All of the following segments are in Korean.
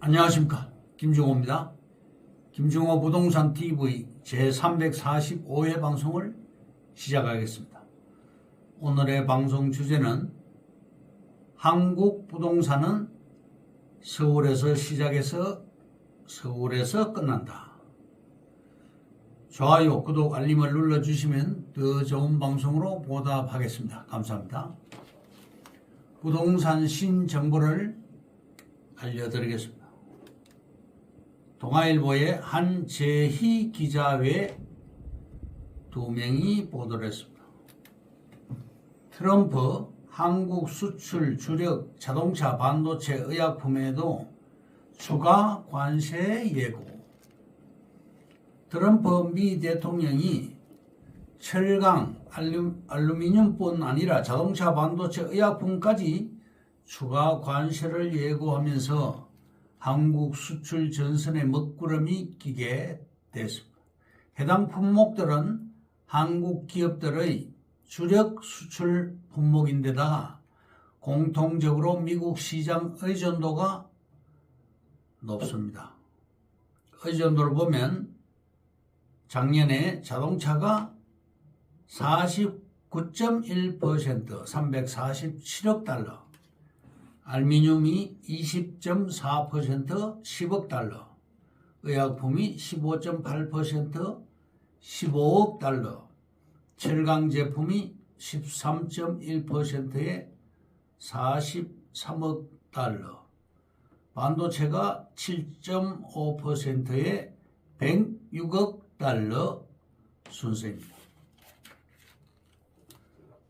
안녕하십니까, 김중호입니다. 김중호 부동산 TV 제345회 방송을 시작하겠습니다. 오늘의 방송 주제는 한국 부동산은 서울에서 시작해서 서울에서 끝난다. 좋아요, 구독, 알림을 눌러주시면 더 좋은 방송으로 보답하겠습니다. 감사합니다. 부동산 신정보를 알려드리겠습니다. 동아일보의 한재희 기자 외 2명이 보도를 했습니다. 트럼프 한국 수출 주력 자동차, 반도체, 의약품에도 추가 관세 예고. 트럼프 미 대통령이 철강, 알루미늄뿐 아니라 자동차, 반도체, 의약품까지 추가 관세를 예고하면서 한국 수출 전선에 먹구름이 끼게 됐습니다. 해당 품목들은 한국 기업들의 주력 수출 품목인데다가 공통적으로 미국 시장 의존도가 높습니다. 의존도를 보면 작년에 자동차가 49.1%, 347억 달러, 알루미늄이 20.4%, 10억 달러, 의약품이 15.8%, 15억 달러, 철강 제품이 13.1%에 43억 달러, 반도체가 7.5%에 106억 달러 순서입니다.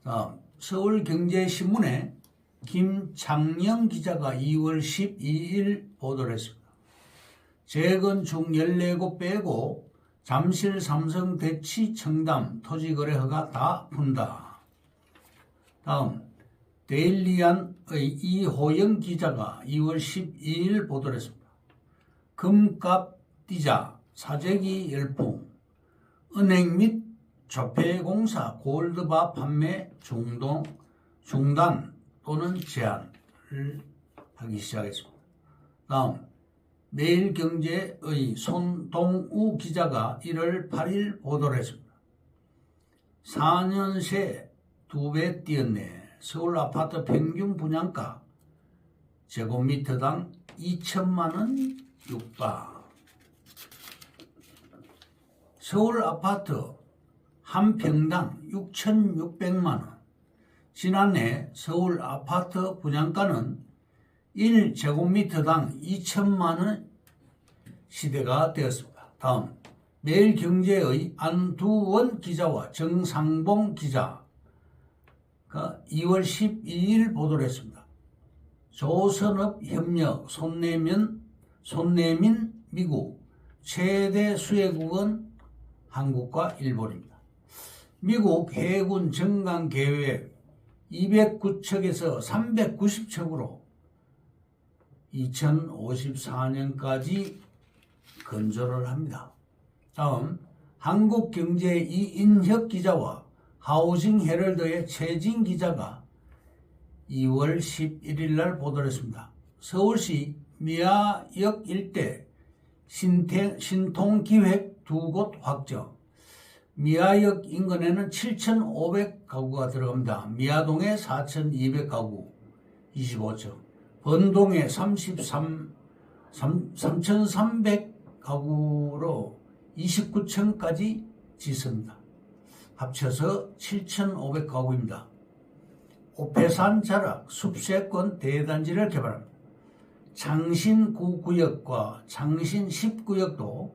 다음, 서울경제신문에 김창영 기자가 2월 12일 보도를 했습니다. 재건축 14곳 빼고 잠실, 삼성, 대치, 청담 토지거래 허가 다 푼다. 다음, 데일리안의 이호영 기자가 2월 12일 보도를 했습니다. 금값 뛰자, 사재기 열풍, 은행 및 조폐공사 골드바 판매 중단 또는 제한을 하기 시작했습니다. 다음, 매일경제의 손동우 기자가 1월 8일 보도를 했습니다. 4년 새 2배 뛰었네. 서울 아파트 평균 분양가 제곱미터당 2천만원 육박. 서울 아파트 한 평당 6,600만원. 지난해 서울 아파트 분양가는 1제곱미터당 2천만원 시대가 되었습니다. 다음, 매일경제의 안두원 기자와 정상봉 기자가 2월 12일 보도를 했습니다. 조선업협력 손내민 미국 최대 수혜국은 한국과 일본입니다. 미국 해군 정강 계획 209척에서 390척으로 2054년까지 건조를 합니다. 다음, 한국경제의 이인혁 기자와 하우징 헤럴드의 최진 기자가 2월 11일 날 보도를 했습니다. 서울시 미아역 일대 신통기획 2곳 확정. 미아역 인근에는 7,500가구가 들어갑니다. 미아동에 4,200가구 25층, 번동에 3,300가구로 29층까지 짓습니다. 합쳐서 7,500가구입니다. 오페산 자락 숲세권 대단지를 개발합니다. 창신 9구역과 창신 10구역도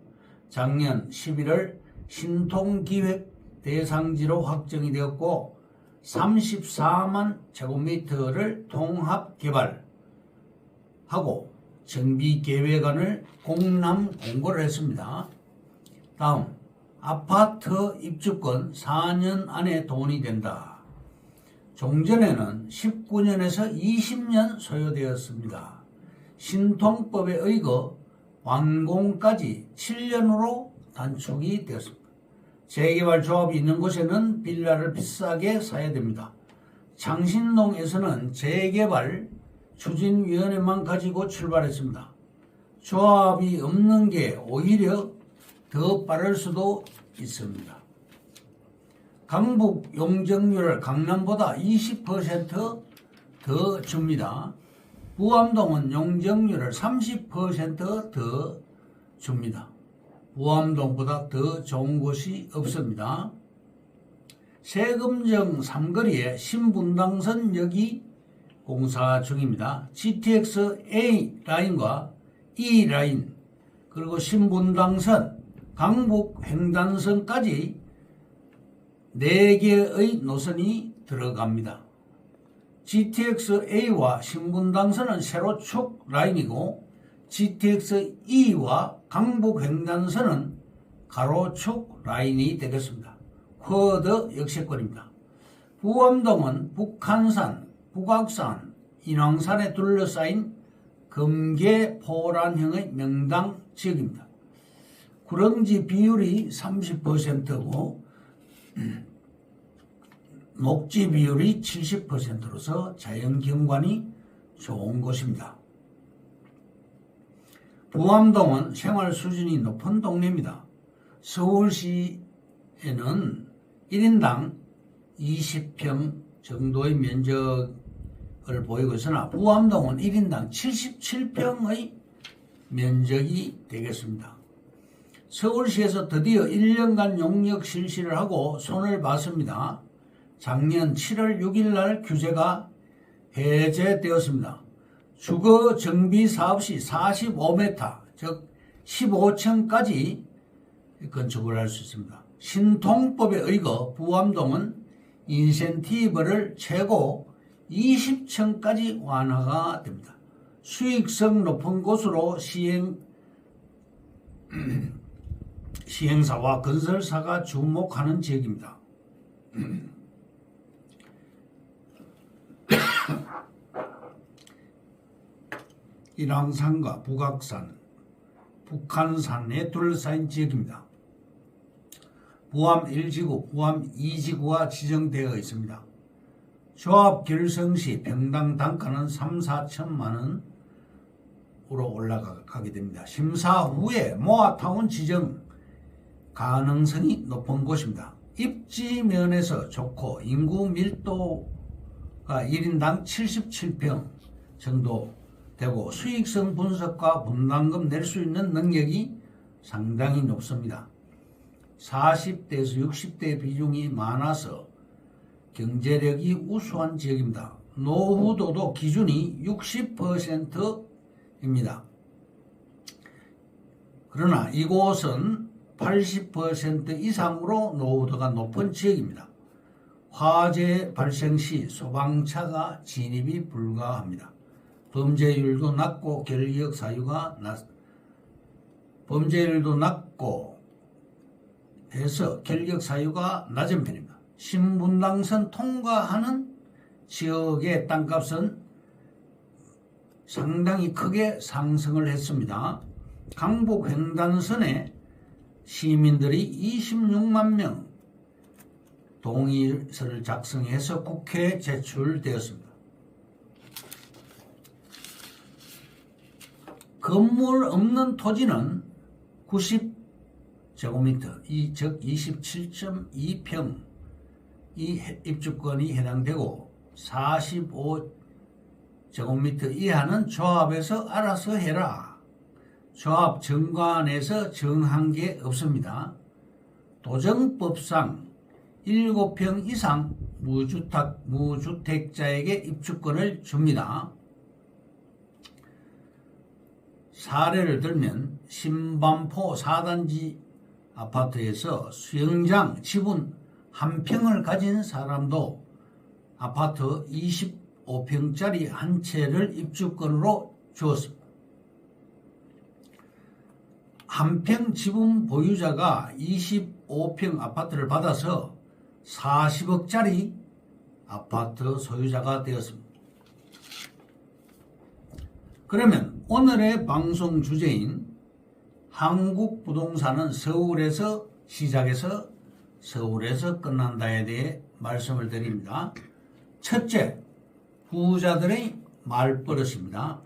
작년 11월 신통기획 대상지로 확정이 되었고 34만 제곱미터를 통합 개발하고 정비계획안을 공람 공고를 했습니다. 다음, 아파트 입주권 4년 안에 돈이 된다. 종전에는 19년에서 20년 소요되었습니다. 신통법에 의거 완공까지 7년으로 단축이 되었습니다. 재개발 조합이 있는 곳에는 빌라를 비싸게 사야 됩니다. 창신동에서는 재개발 추진위원회만 가지고 출발했습니다. 조합이 없는 게 오히려 더 빠를 수도 있습니다. 강북 용적률을 강남보다 20%더 줍니다. 부암동은 용적률을 30%더 줍니다. 부암동보다 더 좋은 곳이 없습니다. 세금정 삼거리에 신분당선역이 공사 중입니다. GTX A 라인과 E 라인 그리고 신분당선, 강북 횡단선까지 4개의 노선이 들어갑니다. GTX A와 신분당선은 세로축 라인이고 GTX E와 강북 횡단선은 가로축 라인이 되겠습니다. 쿼드 역세권입니다. 부암동은 북한산, 북악산, 인왕산에 둘러싸인 금계포란형의 명당 지역입니다. 구릉지 비율이 30%고 녹지 비율이 70%로서 자연경관이 좋은 곳입니다. 부암동은 생활 수준이 높은 동네입니다. 서울시에는 1인당 20평 정도의 면적을 보이고 있으나 부암동은 1인당 77평의 면적이 되겠습니다. 서울시에서 드디어 1년간 용역 실시를 하고 손을 봤습니다. 작년 7월 6일 날 규제가 해제되었습니다. 주거 정비 사업 시 45m, 즉 15층까지 건축을 할 수 있습니다. 신통법에 의거 부암동은 인센티브를 최고 20층까지 완화가 됩니다. 수익성 높은 곳으로 시행사와 건설사가 주목하는 지역입니다. 인왕산과 북악산, 북한산에 둘러싸인 지역입니다. 부암 1지구, 부암 2지구가 지정되어 있습니다. 조합 결성 시 평당 단가는 3, 4천만 원으로 올라가게 됩니다. 심사 후에 모아타운 지정 가능성이 높은 곳입니다. 입지 면에서 좋고 인구 밀도가 1인당 77평 정도 되고 수익성 분석과 분담금 낼 수 있는 능력이 상당히 높습니다. 40대에서 60대 비중이 많아서 경제력이 우수한 지역입니다. 노후도도 기준이 60%입니다. 그러나 이곳은 80% 이상으로 노후도가 높은 지역입니다. 화재 발생 시 소방차가 진입이 불가합니다. 범죄율도 낮고 결격 사유가 범죄율도 낮고 해서 결격 사유가 낮은 편입니다. 신분당선 통과하는 지역의 땅값은 상당히 크게 상승을 했습니다. 강북 횡단선에 시민들이 26만 명 동의서를 작성해서 국회에 제출되었습니다. 건물 없는 토지는 90제곱미터, 즉 27.2평 이 입주권이 해당되고 45제곱미터 이하는 조합에서 알아서 해라. 조합 정관에서 정한 게 없습니다. 도정법상 7평 이상 무주택자에게 입주권을 줍니다. 사례를 들면 신반포 4단지 아파트에서 수영장 지분 1평을 가진 사람도 아파트 25평짜리 한 채를 입주권으로 주었습니다. 한 평 지분 보유자가 25평 아파트를 받아서 40억짜리 아파트 소유자가 되었습니다. 그러면 오늘의 방송 주제인 한국부동산은 서울에서 시작해서 서울에서 끝난다에 대해 말씀을 드립니다. 첫째, 부자들의 말버릇입니다.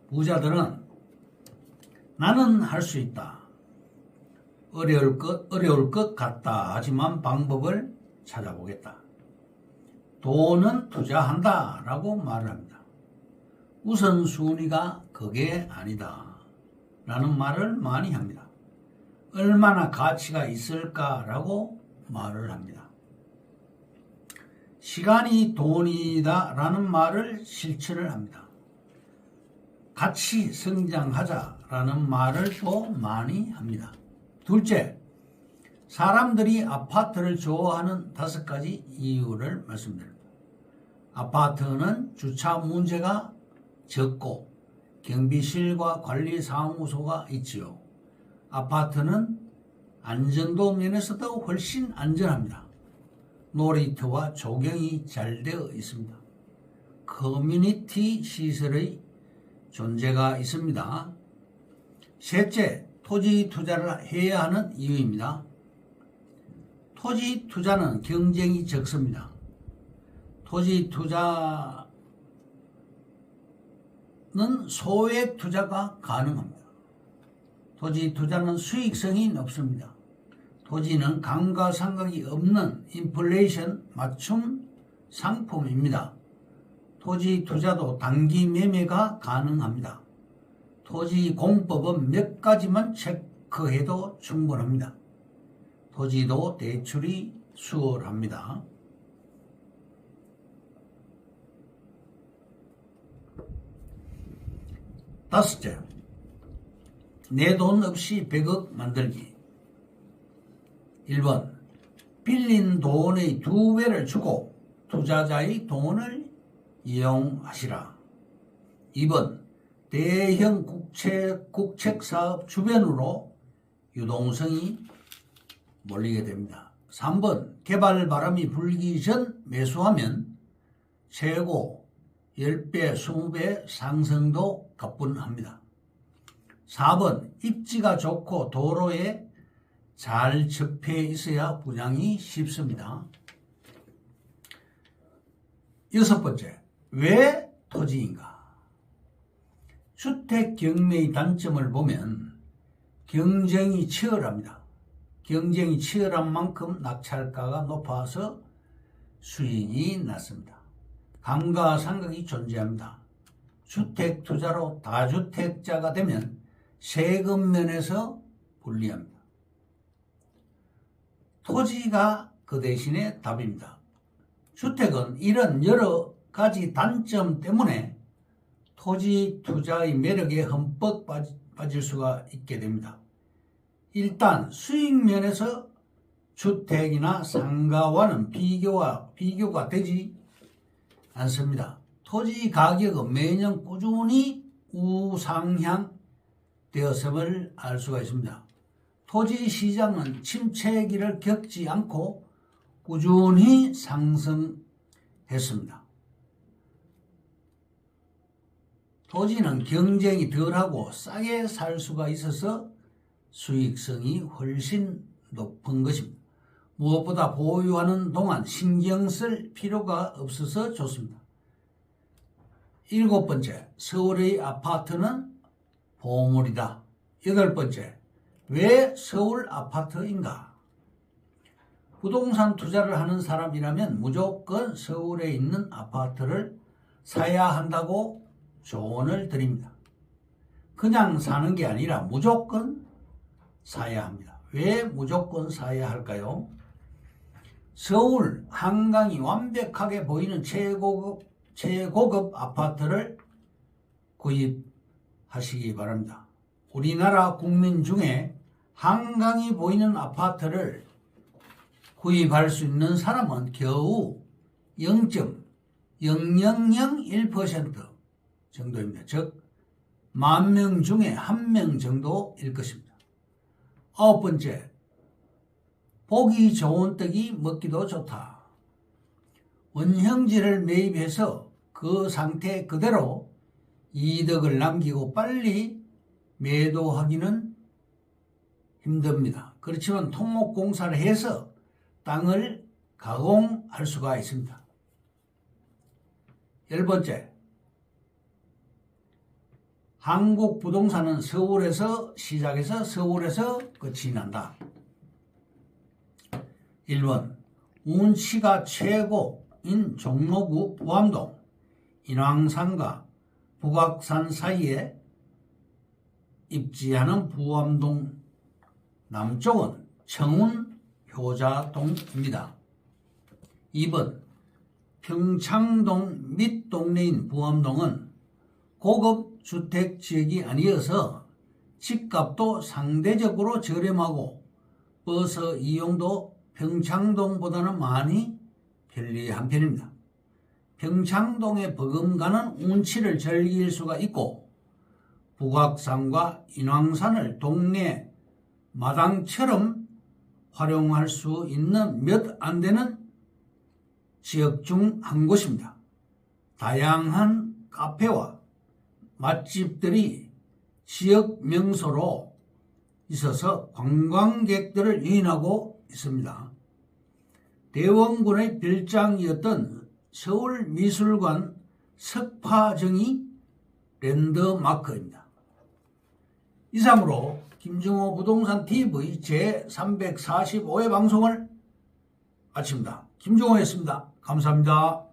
부자들은 나는 할 수 있다. 어려울 것 같다. 하지만 방법을 찾아보겠다. 돈은 투자한다. 라고 말을 합니다. 우선순위가 그게 아니다. 라는 말을 많이 합니다. 얼마나 가치가 있을까라고 말을 합니다. 시간이 돈이다 라는 말을 실천을 합니다. 같이 성장하자라는 말을 또 많이 합니다. 둘째, 사람들이 아파트를 좋아하는 5가지 이유를 말씀드립니다. 아파트는 주차 문제가 적고 경비실과 관리사무소가 있지요. 아파트는 안전도 면에서도 훨씬 안전합니다. 놀이터와 조경이 잘 되어 있습니다. 커뮤니티 시설의 존재가 있습니다. 셋째, 토지 투자를 해야 하는 이유입니다. 토지 투자는 경쟁이 적습니다. 토지 투자는 소액 투자가 가능합니다. 토지 투자는 수익성이 높습니다. 토지는 감가상각이 없는 인플레이션 맞춤 상품입니다. 토지 투자도 단기 매매가 가능합니다. 토지 공법은 몇 가지만 체크해도 충분합니다. 토지도 대출이 수월합니다. 다섯째, 내 돈 없이 100억 만들기. 1번, 빌린 돈의 2배를 주고 투자자의 돈을 이용하시라. 2번, 대형 국책사업 주변으로 유동성이 몰리게 됩니다. 3번, 개발 바람이 불기 전 매수하면 최고 10배, 20배 상승도 가뿐합니다. 4번, 입지가 좋고 도로에 잘 접해 있어야 분양이 쉽습니다. 6번째, 왜 토지인가? 주택 경매의 단점을 보면 경쟁이 치열합니다. 경쟁이 치열한 만큼 낙찰가가 높아서 수익이 낮습니다. 감가상각이 존재합니다. 주택 투자로 다주택자가 되면 세금 면에서 불리합니다. 토지가 그 대신에 답입니다. 주택은 이런 여러 가지 단점 때문에 토지 투자의 매력에 흠뻑 빠질 수가 있게 됩니다. 일단 수익 면에서 주택이나 상가와는 비교가 되지 않습니다. 토지 가격은 매년 꾸준히 우상향 되었음을 알 수가 있습니다. 토지 시장은 침체기를 겪지 않고 꾸준히 상승했습니다. 토지는 경쟁이 덜하고 싸게 살 수가 있어서 수익성이 훨씬 높은 것입니다. 무엇보다 보유하는 동안 신경 쓸 필요가 없어서 좋습니다. 7번째, 서울의 아파트는 보물이다. 8번째, 왜 서울 아파트인가? 부동산 투자를 하는 사람이라면 무조건 서울에 있는 아파트를 사야 한다고 조언을 드립니다. 그냥 사는 게 아니라 무조건 사야 합니다. 왜 무조건 사야 할까요? 서울 한강이 완벽하게 보이는 최고급 아파트를 구입하시기 바랍니다. 우리나라 국민 중에 한강이 보이는 아파트를 구입할 수 있는 사람은 겨우 0.0001% 정도입니다. 즉 10,000명 중에 1명 정도일 것입니다. 9번째, 보기 좋은 떡이 먹기도 좋다. 원형지를 매입해서 그 상태 그대로 이득을 남기고 빨리 매도하기는 힘듭니다. 그렇지만 토목공사를 해서 땅을 가공할 수가 있습니다. 10번째, 한국 부동산은 서울에서 시작해서 서울에서 끝이 난다. 1번 운치가 최고인 종로구 부암동 인왕산과 북악산 사이에 입지하는 부암동 남쪽은 청운 효자동입니다. 2번 평창동 밑 동네인 부암동은 고급 주택 지역이 아니어서 집값도 상대적으로 저렴하고 버스 이용도 평창동보다는 많이 편리한 편입니다. 평창동에 버금가는 운치를 즐길 수가 있고 북악산과 인왕산을 동네 마당처럼 활용할 수 있는 몇 안 되는 지역 중 한 곳입니다. 다양한 카페와 맛집들이 지역 명소로 있어서 관광객들을 유인하고 있습니다. 대원군의 별장이었던 서울미술관 석파정이 랜드마크입니다. 이상으로 김정호 부동산 TV 제345회 방송을 마칩니다. 김정호였습니다. 감사합니다.